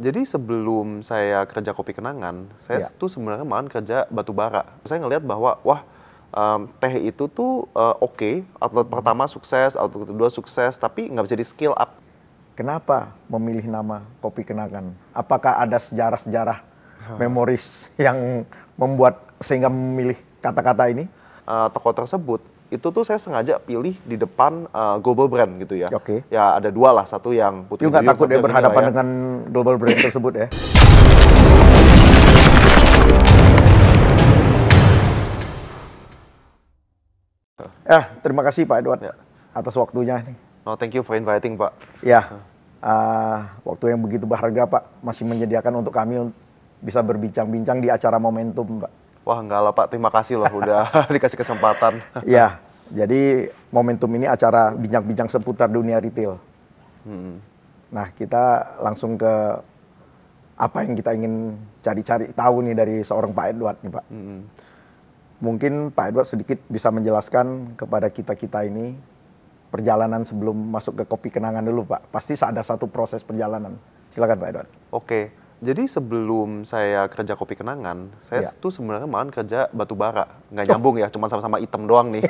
Jadi sebelum saya kerja Kopi Kenangan, saya tuh sebenarnya malah kerja batu bara. Saya ngelihat bahwa wah teh itu tuh oke, outlet pertama sukses, outlet kedua sukses, tapi nggak bisa di skill up. Kenapa memilih nama Kopi Kenangan? Apakah ada sejarah-sejarah memoris yang membuat sehingga memilih kata-kata ini? Toko tersebut itu tuh saya sengaja pilih di depan global brand gitu ya. Oke. Ya ada dua lah, satu yang Putri Nggak takut ya berhadapan ya. dengan global brand tersebut ya? Terima kasih Pak Edward atas waktunya nih. No, thank you for inviting Pak. Ya, waktu yang begitu berharga Pak, masih menyediakan untuk kami bisa berbincang-bincang di acara Momentum Pak. Wah enggak lah Pak, terima kasih loh udah dikasih kesempatan. Ya, jadi Momentum ini acara bincang-bincang seputar dunia retail. Nah, kita langsung ke apa yang kita ingin cari-cari tahu nih dari seorang Pak Edward nih Pak. Mungkin Pak Edward sedikit bisa menjelaskan kepada kita-kita ini perjalanan sebelum masuk ke Kopi Kenangan dulu Pak. Pasti ada satu proses perjalanan. Silakan Pak Edward. Oke. Jadi sebelum saya kerja Kopi Kenangan, saya tuh sebenarnya malah kerja batu bara. Nggak nyambung ya, cuma sama-sama item doang nih.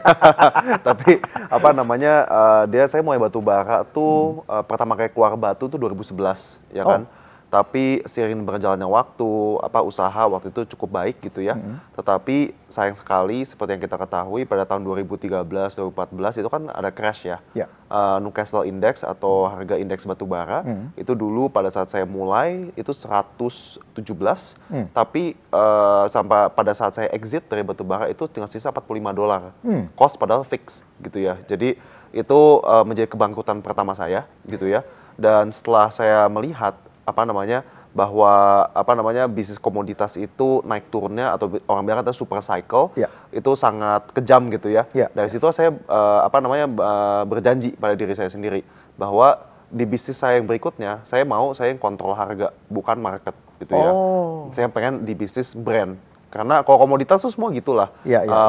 Tapi apa namanya, saya mulai batu bara tuh pertama kali keluar batu tuh 2011, ya kan? Tapi seiring berjalannya waktu, usaha waktu itu cukup baik gitu ya. Tetapi sayang sekali seperti yang kita ketahui pada tahun 2013, 2014 itu kan ada crash ya. Newcastle Index atau harga indeks batu bara itu dulu pada saat saya mulai itu 117, tapi sampai pada saat saya exit dari batu bara itu tinggal sisa $45. Cost padahal fix gitu ya. Jadi itu menjadi kebangkrutan pertama saya gitu ya. Dan setelah saya melihat bahwa bisnis komoditas itu naik turunnya atau orang bilang kata super cycle itu sangat kejam gitu ya. Dari situ saya berjanji pada diri saya sendiri bahwa di bisnis saya yang berikutnya saya yang kontrol harga bukan market gitu ya. Saya pengen di bisnis brand karena kalau komoditas itu semua gitulah.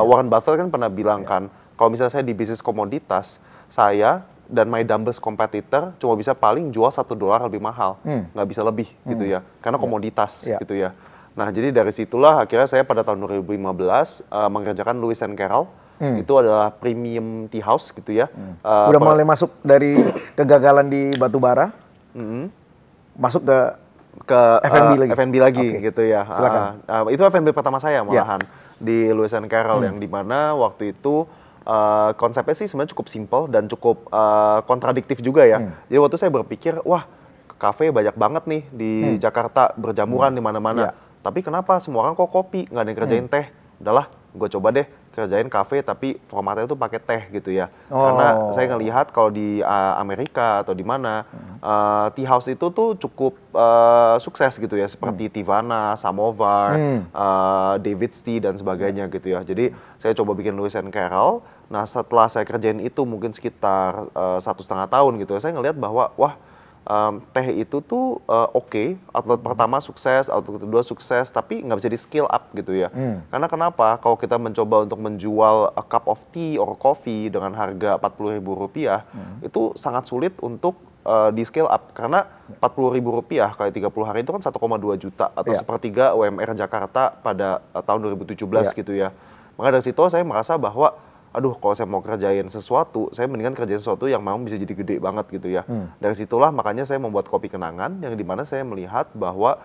Warren Buffett kan pernah bilang kan kalau misalnya saya di bisnis komoditas saya dan my dumbest competitor cuma bisa paling jual $1 lebih mahal, nggak bisa lebih gitu ya, karena komoditas gitu ya. Nah jadi dari situlah akhirnya saya pada tahun 2015 mengerjakan Lewis & Carroll, itu adalah premium tea house gitu ya. Udah mulai masuk dari kegagalan di batu bara, masuk ke F&B lagi gitu ya. Silakan. Itu F&B pertama saya malahan di Lewis & Carroll yang dimana waktu itu konsepnya sih sebenarnya cukup simpel dan cukup kontradiktif juga ya. Jadi waktu saya berpikir, wah kafe banyak banget nih di Jakarta, berjamuran di mana-mana. Tapi kenapa semua orang kok kopi, nggak ada yang kerjain teh? Udahlah, gue coba deh kerjain kafe tapi formatnya itu pakai teh gitu ya. Karena saya ngelihat kalau di Amerika atau di mana tea house itu tuh cukup sukses gitu ya, seperti Tivana, Samovar, David's Tea dan sebagainya gitu ya. Jadi saya coba bikin Lewis & Carroll. Nah setelah saya kerjain itu mungkin sekitar 1,5 tahun gitu ya, saya ngelihat bahwa wah teh itu tuh oke, outlet pertama sukses, outlet kedua sukses, tapi nggak bisa di skill up gitu ya. Karena kenapa? Kalau kita mencoba untuk menjual a cup of tea or coffee dengan harga Rp40.000, itu sangat sulit untuk di scale up. Karena Rp40.000 kali 30 hari itu kan 1,2 juta atau sepertiga UMR Jakarta pada tahun 2017 gitu ya. Maka dari situ saya merasa bahwa aduh kalau saya mau kerjain sesuatu, saya mendingan kerjain sesuatu yang memang bisa jadi gede banget gitu ya. Dari situlah makanya saya membuat Kopi Kenangan yang dimana saya melihat bahwa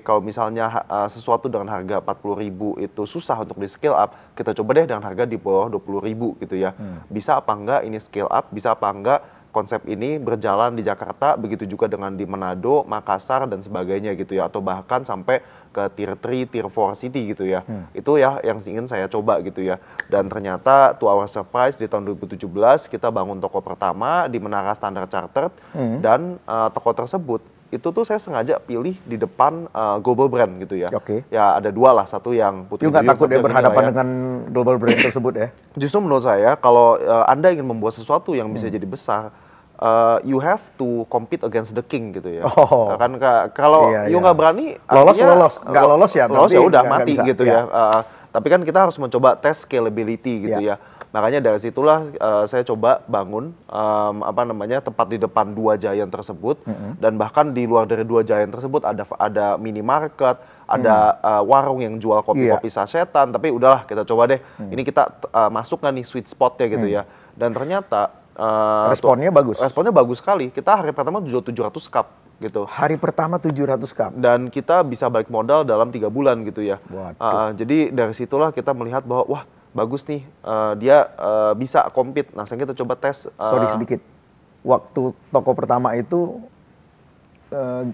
kalau misalnya sesuatu dengan harga 40.000 itu susah untuk di scale up, kita coba deh dengan harga di bawah 20.000 gitu ya. Bisa apa enggak ini scale up, bisa apa enggak konsep ini berjalan di Jakarta, begitu juga dengan di Manado, Makassar dan sebagainya gitu ya, atau bahkan sampai ke tier 3, tier 4 city gitu ya. Itu ya yang ingin saya coba gitu ya. Dan ternyata to our surprise di tahun 2017 kita bangun toko pertama di Menara Standard Chartered dan toko tersebut itu tuh saya sengaja pilih di depan global brand gitu ya. Ya ada dua lah, satu yang Putri nggak takut ya berhadapan dengan global brand tersebut ya? Justru menurut saya kalau Anda ingin membuat sesuatu yang bisa jadi besar, you have to compete against the king gitu ya. Kan kalau you nggak berani, nggak lolos ya udah mati gitu ya. Tapi kan kita harus mencoba tes scalability gitu ya. Makanya dari situlah saya coba bangun tempat di depan 2 giant tersebut, dan bahkan di luar dari 2 giant tersebut ada minimarket, ada warung yang jual kopi-kopi sasetan. Tapi udahlah, kita coba deh. Ini kita masuk nggak nih sweet spotnya gitu ya. Dan ternyata responnya bagus. Responnya bagus sekali. Kita hari pertama jual 700 cup gitu. Hari pertama 700 cup. Dan kita bisa balik modal dalam 3 bulan gitu ya. Jadi dari situlah kita melihat bahwa wah bagus nih, dia bisa compete. Nah, sekarang kita coba tes. Sorry sedikit. Waktu toko pertama itu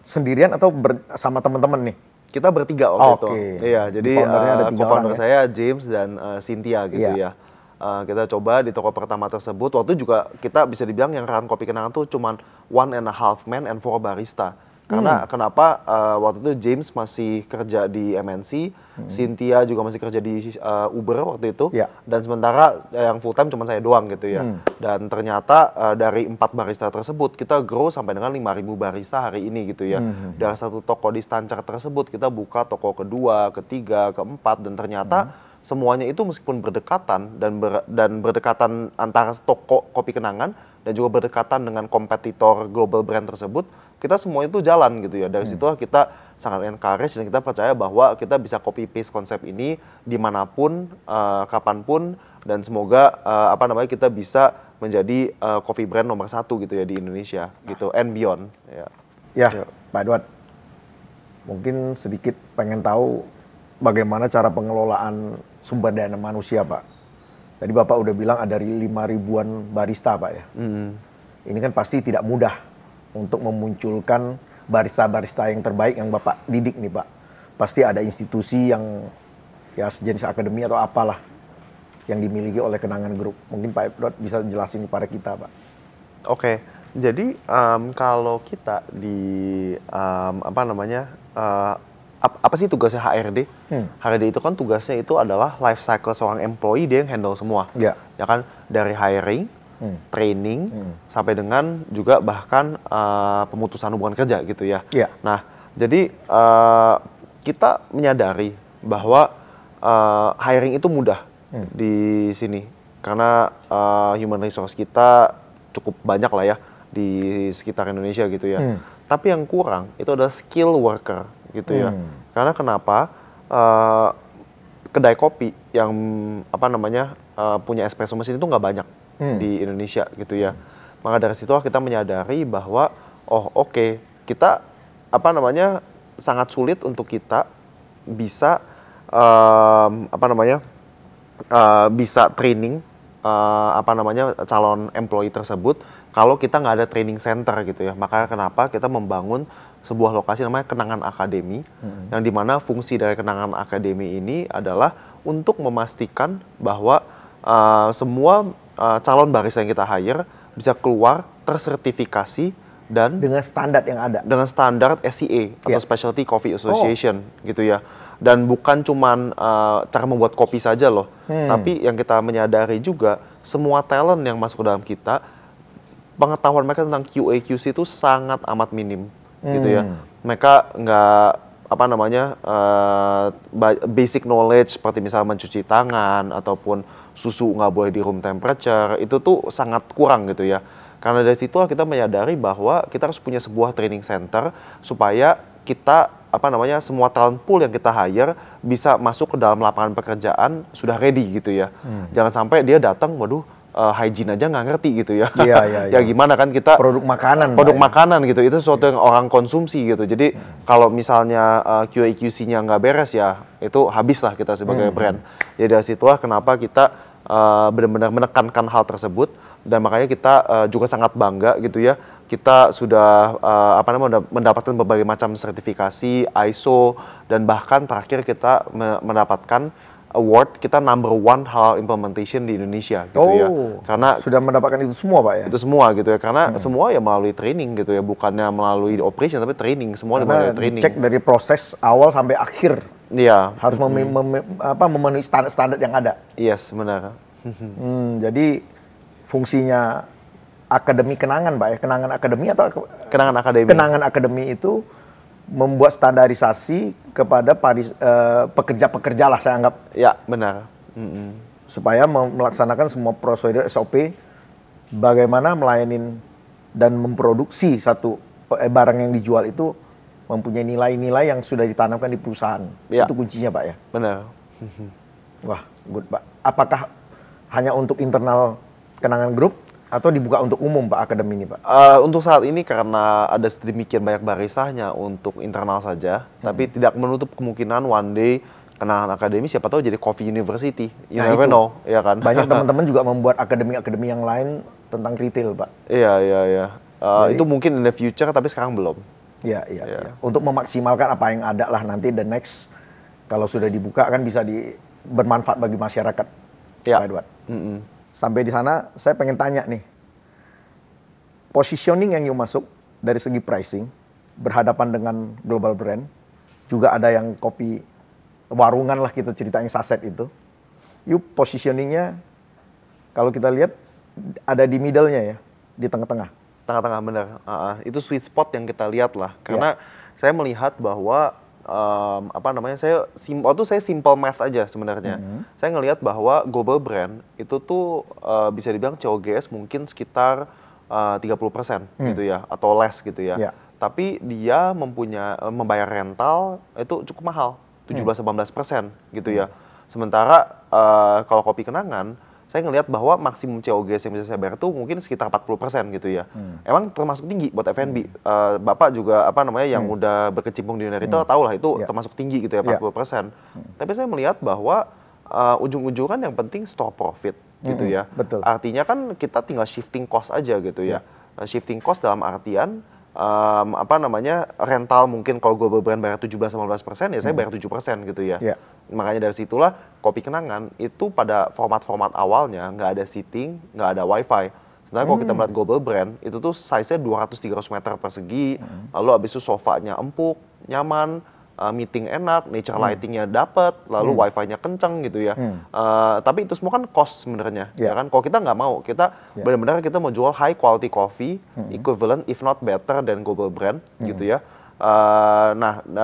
sendirian atau sama teman-teman nih? Kita bertiga waktu itu. Iya, jadi co-founder saya James dan Cynthia gitu ya. Kita coba di toko pertama tersebut. Waktu juga kita bisa dibilang yang Rahan Kopi Kenangan tuh cuman 1.5 man and 4 barista. Karena kenapa waktu itu James masih kerja di MNC, Cynthia juga masih kerja di Uber waktu itu, dan sementara yang full time cuma saya doang gitu ya. Dan ternyata dari 4 barista tersebut kita grow sampai dengan 5.000 barista hari ini gitu ya. Dari satu toko di Stancar tersebut kita buka toko kedua, ketiga, keempat, dan ternyata semuanya itu meskipun berdekatan dan berdekatan antara toko Kopi Kenangan dan juga berdekatan dengan kompetitor global brand tersebut, kita semua itu jalan gitu ya. Dari situ kita sangat encourage dan kita percaya bahwa kita bisa copy paste konsep ini dimanapun, kapanpun, dan semoga kita bisa menjadi coffee brand nomor 1 gitu ya di Indonesia gitu and beyond. Ya, Pak Edward, mungkin sedikit pengen tahu bagaimana cara pengelolaan sumber daya manusia, Pak. Tadi Bapak udah bilang ada 5.000-an barista, Pak ya. Ini kan pasti tidak mudah untuk memunculkan barista-barista yang terbaik yang Bapak didik nih, Pak. Pasti ada institusi yang ya sejenis akademi atau apalah yang dimiliki oleh Kenangan Group. Mungkin Pak Edward bisa jelasin kepada kita, Pak. Oke, jadi kalau kita di apa sih tugasnya HRD? HRD itu kan tugasnya itu adalah life cycle seorang employee, dia yang handle semua. Ya kan, dari hiring, training, sampai dengan juga bahkan pemutusan hubungan kerja gitu ya. Nah, jadi kita menyadari bahwa hiring itu mudah di sini. Karena human resource kita cukup banyak lah ya di sekitar Indonesia gitu ya. Tapi yang kurang itu adalah skill worker gitu ya. Karena kenapa kedai kopi yang punya espresso mesin itu nggak banyak di Indonesia gitu ya. Maka dari situ kita menyadari bahwa kita sangat sulit untuk kita bisa bisa training calon employee tersebut kalau kita nggak ada training center gitu ya. Makanya kenapa kita membangun sebuah lokasi namanya Kenangan Academy, yang dimana fungsi dari Kenangan Academy ini adalah untuk memastikan bahwa semua calon barista yang kita hire bisa keluar tersertifikasi dan dengan standar yang ada. Dengan standar SCA atau Specialty Coffee Association gitu ya. Dan bukan cuman cara membuat kopi saja loh, tapi yang kita menyadari juga semua talent yang masuk ke dalam kita, pengetahuan mereka tentang QA QC itu sangat amat minim gitu ya. Mereka nggak basic knowledge seperti misalnya mencuci tangan ataupun susu nggak boleh di room temperature, itu tuh sangat kurang gitu ya. Karena dari situ kita menyadari bahwa kita harus punya sebuah training center supaya kita semua talent pool yang kita hire bisa masuk ke dalam lapangan pekerjaan sudah ready gitu ya. Jangan sampai dia datang, waduh, hygiene aja nggak ngerti gitu ya. Ya gimana kan kita produk makanan gitu, itu sesuatu yang orang konsumsi gitu. Jadi kalau misalnya QA QC-nya nggak beres ya itu habislah kita sebagai brand. Jadi dari situlah kenapa kita benar-benar menekankan hal tersebut, dan makanya kita juga sangat bangga gitu ya. Kita sudah mendapatkan berbagai macam sertifikasi ISO, dan bahkan terakhir kita mendapatkan award kita number 1 halal implementation di Indonesia gitu ya. Karena sudah mendapatkan itu semua, Pak ya. Itu semua gitu ya, karena semua ya melalui training gitu ya, bukannya melalui operation tapi training, semua melalui training. Cek dari proses awal sampai akhir. Iya. Harus memenuhi standar yang ada. Yes, benar. Jadi fungsinya Akademi Kenangan, Pak ya, Kenangan Akademi atau Kenangan Akademi. Kenangan Akademi itu membuat standarisasi kepada pekerja-pekerja lah saya anggap. Ya, benar. supaya melaksanakan semua prosedur SOP bagaimana melayanin dan memproduksi satu barang yang dijual itu mempunyai nilai-nilai yang sudah ditanamkan di perusahaan. Ya. Itu kuncinya, Pak ya. Benar. Wah, good, Pak. Apakah hanya untuk internal Kenangan Group atau dibuka untuk umum, Pak, akademi ini, Pak? Untuk saat ini karena ada sedemikian banyak baristanya untuk internal saja, tapi tidak menutup kemungkinan one day Kenangan Academy siapa tahu jadi Coffee University. You never know, ya kan? Banyak teman-teman juga membuat akademi-akademi yang lain tentang retail, Pak. Iya. Itu mungkin in the future, tapi sekarang belum. Iya. Untuk memaksimalkan apa yang ada lah nanti the next, kalau sudah dibuka kan bisa bermanfaat bagi masyarakat, Ya. Pak Edward. Sampai di sana, saya pengen tanya nih, positioning yang you masuk dari segi pricing, berhadapan dengan global brand, juga ada yang kopi warungan lah kita cerita yang saset itu, you positioningnya kalau kita lihat ada di middle-nya ya, di tengah-tengah. Tengah-tengah, benar. Itu sweet spot yang kita lihat lah, karena saya melihat bahwa saya simple math aja sebenarnya. Saya ngelihat bahwa global brand itu tuh bisa dibilang COGS mungkin sekitar 30% gitu ya, atau less gitu ya. Tapi dia membayar rental itu cukup mahal, 17-18% gitu ya. Sementara kalau Kopi Kenangan, saya ngelihat bahwa maksimum COGS yang bisa saya bayar itu mungkin sekitar 40% gitu ya. Emang termasuk tinggi buat F&B. Bapak juga yang udah berkecimpung di dunia retail tahu lah itu termasuk tinggi gitu ya, 40%. Tapi saya melihat bahwa ujung-ujungan yang penting store profit gitu ya. Betul. Artinya kan kita tinggal shifting cost aja gitu ya. Shifting cost dalam artian rental mungkin kalau global brand bayar 17-18%, ya saya bayar 7% gitu ya. Makanya dari situlah Kopi Kenangan itu pada format-format awalnya nggak ada seating, nggak ada wifi. Sebenarnya kalau kita melihat global brand, itu tuh size-nya 200-300 meter persegi, lalu abis itu sofanya empuk, nyaman, meeting enak, nature lighting-nya dapet, lalu wifi-nya kenceng gitu ya. Tapi itu semua kan cost sebenarnya, ya kan? Kalau kita nggak mau, kita benar-benar kita mau jual high quality coffee, equivalent if not better than global brand gitu ya.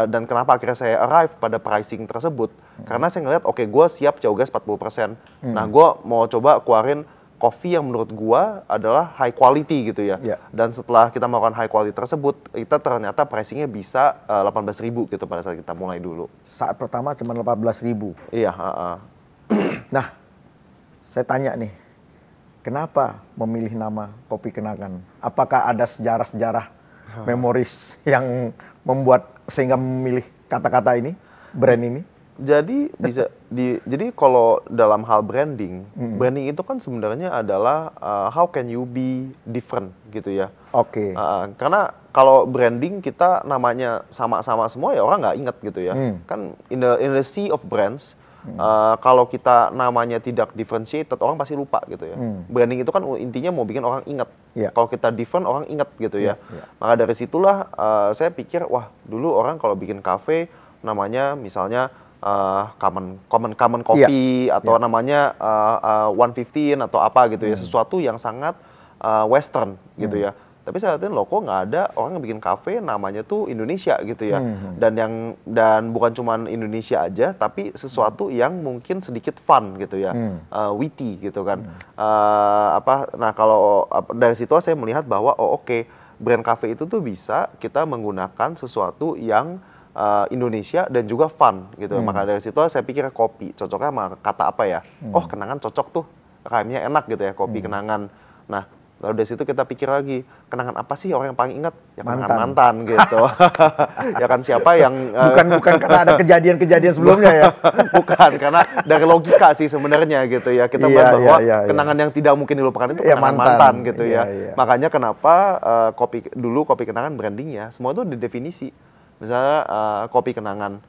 Dan kenapa akhirnya saya arrive pada pricing tersebut? Karena saya ngeliat, oke, gue siap COGS 40%. Nah, gue mau coba keluarin kopi yang menurut gue adalah high quality gitu ya. Dan setelah kita melakukan high quality tersebut, kita ternyata pricingnya bisa 18.000 gitu pada saat kita mulai dulu. Saat pertama cuma 18.000. Iya. Nah, saya tanya nih, kenapa memilih nama Kopi Kenangan? Apakah ada sejarah-sejarah memoris yang membuat sehingga memilih kata-kata ini, brand ini? Jadi jadi kalau dalam hal branding, branding itu kan sebenarnya adalah how can you be different gitu ya. Oke. Karena kalau branding kita namanya sama-sama semua ya orang nggak inget gitu ya. Kan in the sea of brands, kalau kita namanya tidak differentiated, orang pasti lupa gitu ya. Branding itu kan intinya mau bikin orang inget. Kalau kita different, orang inget gitu ya. Maka dari situlah saya pikir, wah dulu orang kalau bikin cafe namanya misalnya common coffee atau namanya 115 atau apa gitu ya, sesuatu yang sangat western gitu ya. Tapi saya lihatin loh, kok nggak ada orang yang bikin kafe namanya tuh Indonesia gitu ya. Dan bukan cuma Indonesia aja, tapi sesuatu yang mungkin sedikit fun gitu ya, witty gitu kan. Nah kalau dari situ saya melihat bahwa brand kafe itu tuh bisa kita menggunakan sesuatu yang Indonesia dan juga fun gitu. Maka dari situ saya pikir kopi cocoknya sama kata apa ya? Oh, kenangan cocok tuh, rhyme-nya enak gitu ya, kopi kenangan. Nah, lalu dari situ kita pikir lagi, kenangan apa sih orang yang paling ingat? Ya kenangan mantan gitu. Ya kan siapa yang bukan karena ada kejadian-kejadian sebelumnya ya. Bukan, karena dari logika sih sebenarnya gitu ya. Kita melihat bahwa kenangan yang tidak mungkin dilupakan itu kenangan mantan gitu ya. Makanya kenapa kopi kenangan brandingnya semua itu didefinisi. Misalnya kopi kenangan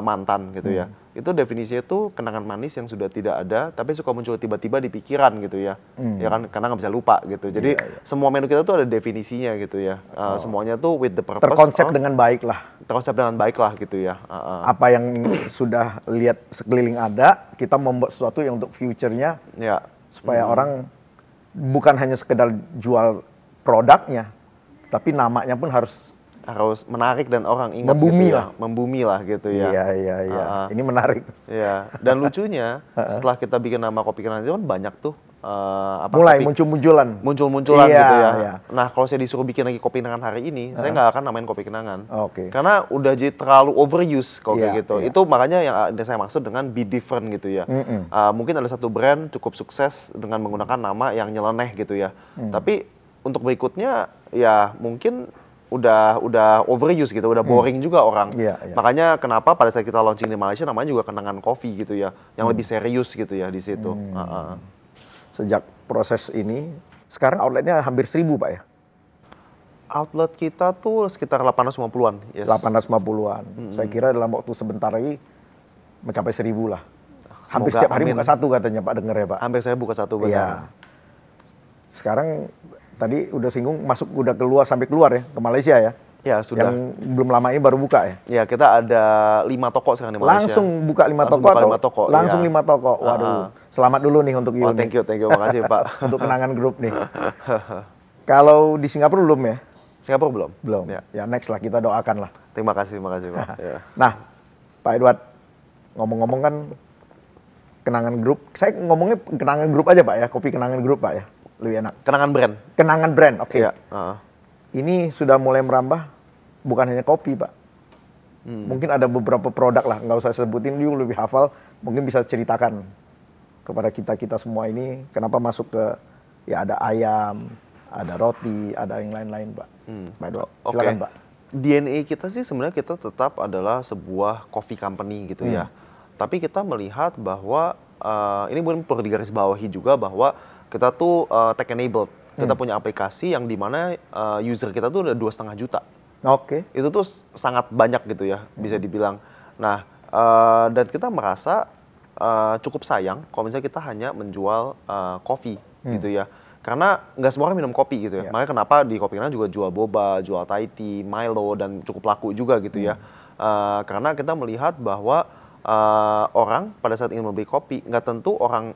mantan gitu ya. Itu definisinya tuh kenangan manis yang sudah tidak ada, tapi suka muncul tiba-tiba di pikiran gitu ya. Ya kan, karena nggak bisa lupa gitu. Jadi semua menu kita tuh ada definisinya gitu ya. Semuanya tuh with the purpose. Terkonsep dengan baik lah. Terkonsep dengan baik lah gitu ya. Apa yang sudah lihat sekeliling ada, kita membuat sesuatu yang untuk future-nya. Supaya orang bukan hanya sekedar jual produknya, tapi namanya pun harus harus menarik dan orang ingat Membumi gitu ya. lah. Membumi lah gitu ya. Iya. Ini menarik. Iya. Dan lucunya setelah kita bikin nama kopi kenangan itu kan banyak tuh mulai muncul-munculan. Muncul-munculan Iya, gitu ya. iya. Nah, kalau saya disuruh bikin lagi kopi kenangan hari ini, saya nggak akan namain kopi kenangan. Oke. Karena udah jadi terlalu overuse kalau kayak Iya, gitu. iya. Itu makanya yang saya maksud dengan be different gitu ya. Mungkin ada satu brand cukup sukses dengan menggunakan nama yang nyeleneh gitu ya. Tapi untuk berikutnya ya mungkin udah overuse gitu, udah boring juga orang. Iya, iya. Makanya kenapa pada saat kita launching di Malaysia namanya juga kenangan kopi gitu ya, yang lebih serius gitu ya di situ. Sejak proses ini, sekarang outletnya hampir 1.000 Pak ya? Outlet kita tuh sekitar 850-an. Yes. 850-an. Saya kira dalam waktu sebentar lagi mencapai 1.000 lah. Hampir Semoga, setiap hari amin. buka satu katanya Pak, denger ya Pak? Hampir saya buka satu Iya. benar. Sekarang tadi udah singgung sampai keluar ya ke Malaysia ya. Ya sudah. Yang belum lama ini baru buka ya. Ya kita ada 5 toko sekarang di Malaysia. Langsung buka 5 Langsung toko buka atau 5 toko, langsung iya. 5 toko. Waduh. Selamat dulu nih untuk Oh, Yun. thank you, makasih Pak. Untuk Kenangan Group nih. Kalau di Singapura belum ya? Singapura belum? Belum. Ya. Ya next lah, kita doakan lah. Terima kasih Pak. Ya. Nah, Pak Edward, ngomong-ngomong kan Kenangan Group, saya ngomongnya Kenangan Group aja Pak ya, kopi Kenangan Group Pak ya, lebih enak. Kenangan brand. Kenangan brand, oke. Iya. Ini sudah mulai merambah, bukan hanya kopi Pak. Mungkin ada beberapa produk lah, nggak usah sebutin, you lebih hafal, mungkin bisa ceritakan kepada kita semua ini, kenapa masuk ke, ya ada ayam, ada roti, ada yang lain-lain Pak. Pak Edward, silakan Oke. Pak. DNA kita sih sebenarnya kita tetap adalah sebuah coffee company gitu ya. Tapi kita melihat bahwa ini mungkin perlu digarisbawahi juga bahwa kita tuh tech enabled. Kita punya aplikasi yang dimana user kita tuh udah 2,5 juta. Oke. Itu tuh sangat banyak gitu ya, bisa dibilang. Nah, dan kita merasa cukup sayang kalau misalnya kita hanya menjual kopi gitu ya. Karena nggak semua orang minum kopi gitu ya. Makanya kenapa di Kopi Kenangan juga jual boba, jual Thai tea, Milo, dan cukup laku juga gitu ya. Karena kita melihat bahwa orang pada saat ingin membeli kopi nggak tentu orang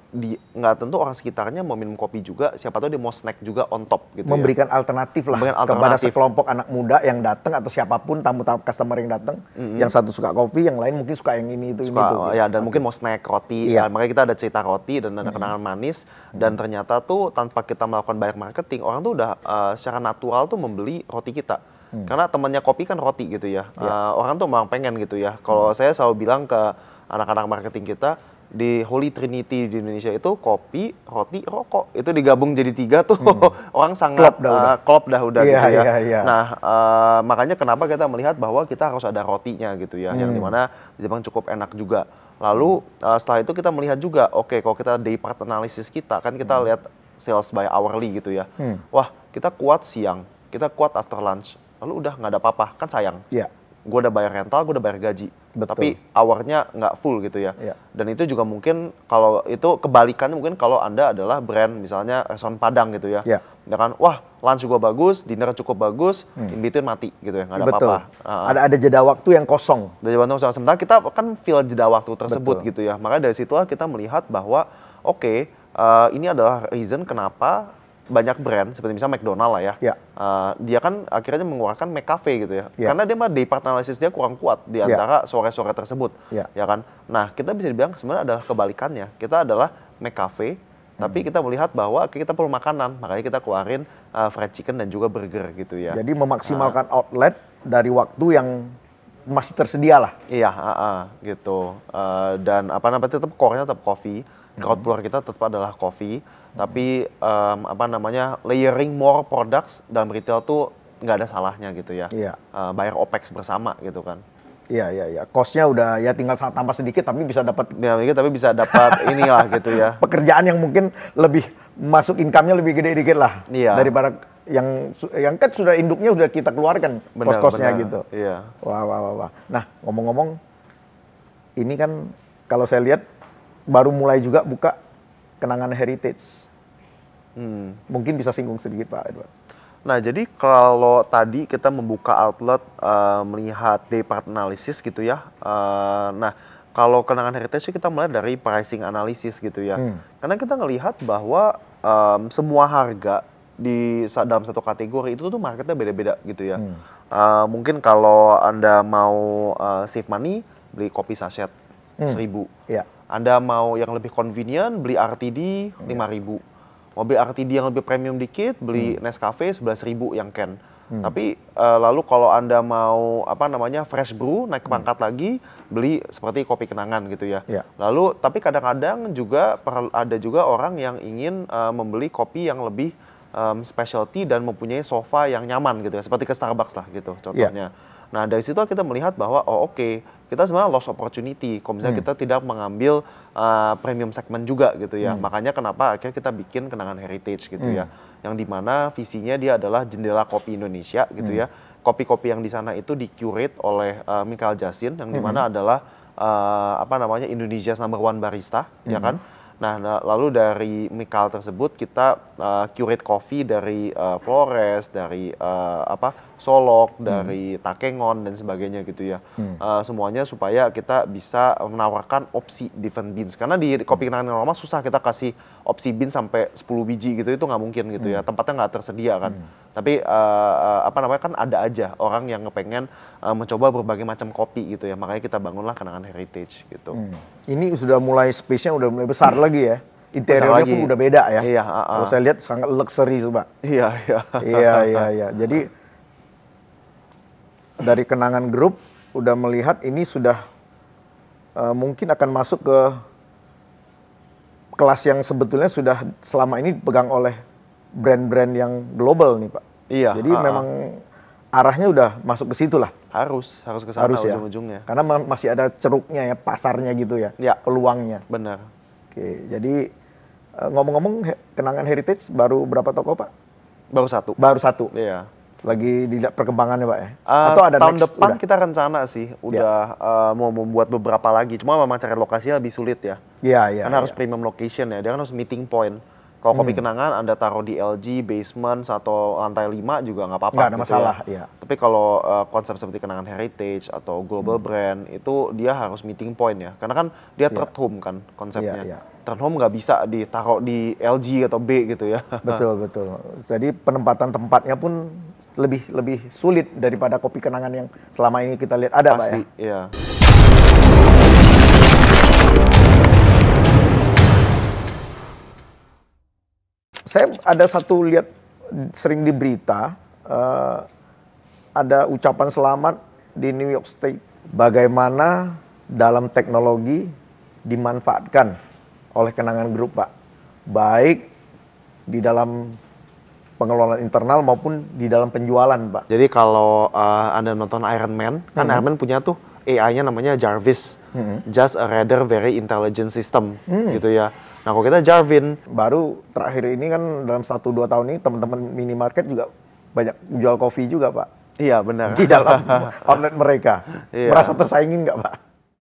sekitarnya mau minum kopi juga, siapa tahu dia mau snack juga on top gitu. Memberikan alternatif lah Memberikan kepada alternatif. sekelompok anak muda yang datang atau siapapun tamu-tamu customer yang datang, yang satu suka kopi, yang lain mungkin suka yang ini itu. Ya, dan mungkin mau snack roti. Iya. Makanya kita ada cerita roti dan ada kenangan manis. Dan ternyata tuh tanpa kita melakukan banyak marketing, orang tuh udah secara natural tuh membeli roti kita. Karena temannya kopi kan roti gitu ya. Orang tuh memang pengen gitu ya. Kalau saya selalu bilang ke anak-anak marketing kita, di Holy Trinity di Indonesia itu kopi, roti, rokok. Itu digabung jadi 3 tuh. Orang sangat klop dah udah Iya, gitu ya. iya. Nah, makanya kenapa kita melihat bahwa kita harus ada rotinya gitu ya. Yang dimana di Jepang cukup enak juga. Lalu setelah itu kita melihat juga, oke, kalau kita day part analysis kita, kan kita lihat sales by hourly gitu ya. Wah, kita kuat siang, kita kuat after lunch. Lalu udah nggak ada apa-apa, kan sayang. Iya. Gue udah bayar rental, gue udah bayar gaji. Betul. Tapi hournya nggak full gitu ya. Iya. Dan itu juga mungkin kalau itu kebalikannya mungkin kalau Anda adalah brand misalnya restoran Padang gitu ya. Iya. Ya kan, wah lunch juga bagus, dinner cukup bagus, in between mati gitu ya, nggak ada Betul. apa-apa. Ada jeda waktu yang kosong. Dari bantuan usaha sementara kita kan feel jeda waktu tersebut Betul. gitu ya. Makanya dari situlah kita melihat bahwa oke, ini adalah reason kenapa banyak brand seperti misalnya McDonald lah ya. Ya. Dia kan akhirnya mengeluarkan McCafe gitu ya. Ya. Karena dia mah day part analysis dia kurang kuat di antara sore-sore tersebut. Ya. Ya kan. Nah, kita bisa dibilang sebenarnya adalah kebalikannya. Kita adalah McCafe tapi kita melihat bahwa kita perlu makanan, makanya kita keluarin fried chicken dan juga burger gitu ya. Jadi memaksimalkan outlet dari waktu yang masih tersedia lah. Iya, gitu. Dan apa namanya tetap core-nya tetap coffee. Crowd puller kita tetap adalah coffee. Tapi apa namanya layering more products dalam retail tuh nggak ada salahnya gitu ya. Iya. Bayar OPEX bersama gitu kan. Iya. Cost-nya udah ya tinggal tambah sedikit tapi bisa dapat Ya, tapi bisa dapat inilah gitu ya. pekerjaan yang mungkin lebih masuk income-nya lebih gede dikit lah. Iya. Daripada yang kan sudah induknya udah kita keluarkan cost-costnya gitu. Iya. Wah. Nah, ngomong-ngomong, ini kan kalau saya lihat baru mulai juga buka Kenangan Heritage. Mungkin bisa singgung sedikit Pak Edward. Nah, jadi kalau tadi kita membuka outlet melihat day part analysis gitu ya. Nah, kalau Kenangan Heritage kita mulai dari pricing analysis gitu ya. Karena kita ngelihat bahwa semua harga dalam satu kategori itu tuh marketnya beda-beda gitu ya. Mungkin kalau Anda mau save money, beli kopi saset 1.000. Iya. Anda mau yang lebih convenient, beli RTD 5.000. Mau beli RTD yang lebih premium dikit, beli Nescafe 11.000 yang can. Tapi lalu kalau Anda mau fresh brew, naik pangkat lagi, beli seperti kopi kenangan gitu ya. Lalu tapi kadang-kadang juga ada juga orang yang ingin membeli kopi yang lebih specialty dan mempunyai sofa yang nyaman gitu ya, seperti ke Starbucks lah gitu contohnya. Nah dari situ kita melihat bahwa kita sebenarnya lost opportunity kalau misalnya kita tidak mengambil premium segment juga gitu ya. Makanya kenapa akhirnya kita bikin Kenangan Heritage gitu ya, yang dimana visinya dia adalah jendela kopi Indonesia gitu ya. Kopi-kopi yang di sana itu di-curate oleh Michael Jasin, yang dimana adalah Indonesia's #1 barista, ya kan. Nah, lalu dari Mikal tersebut kita curate coffee dari Flores, dari Solok, dari Takengon dan sebagainya gitu ya. Semuanya supaya kita bisa menawarkan opsi different beans. Karena di kopi kenangan normal susah kita kasih opsi beans sampai 10 biji gitu, itu nggak mungkin gitu ya. Tempatnya nggak tersedia kan. Tapi kan ada aja orang yang kepengen mencoba berbagai macam kopi gitu ya. Makanya kita bangunlah Kenangan Heritage gitu. Ini sudah mulai space-nya udah mulai besar lagi ya. Interiornya pun udah beda ya. Iya, kalau saya lihat sangat luxury coba. Iya. Iya. Jadi dari Kenangan Group udah melihat ini sudah mungkin akan masuk ke kelas yang sebetulnya sudah selama ini dipegang oleh brand-brand yang global nih Pak. Iya. Jadi memang arahnya udah masuk ke situ lah. Harus ke sana ujung-ujungnya. Karena masih ada ceruknya ya, pasarnya gitu ya, peluangnya. Benar. Oke, jadi ngomong-ngomong Kenangan Heritage baru berapa toko Pak? Baru satu. Baru satu. Iya. Lagi dilihat perkembangannya Pak ya? Atau ada tahun next, depan kita rencana sih udah mau membuat beberapa lagi. Cuma memang cari lokasinya lebih sulit ya. Iya. Karena harus premium location ya. Dia kan harus meeting point. Kalau kopi kenangan Anda taruh di LG basement atau lantai 5 juga nggak apa-apa. Nggak ada gitu masalah. Ya. Iya. Tapi kalau konsep seperti Kenangan Heritage atau Global Brand itu dia harus meeting point ya. Karena kan dia third home kan konsepnya. Iya. Third home nggak bisa ditaruh di LG atau B gitu ya. Betul. Jadi penempatan tempatnya pun lebih sulit daripada kopi kenangan yang selama ini kita lihat ada. Pasti, Pak ya. Iya. Saya ada satu lihat sering di berita ada ucapan selamat di New York State. Bagaimana dalam teknologi dimanfaatkan oleh Kenangan Group Pak, baik di dalam pengelolaan internal maupun di dalam penjualan Pak. Jadi kalau Anda nonton Iron Man, kan Iron Man punya tuh AI-nya namanya Jarvis, just a rather very intelligent system gitu ya. Nah kalau kita Jarvin, baru terakhir ini kan dalam 1-2 tahun ini teman-teman minimarket juga banyak jual kopi juga Pak. Iya benar. Di dalam outlet mereka. Iya. Merasa tersaingin nggak Pak?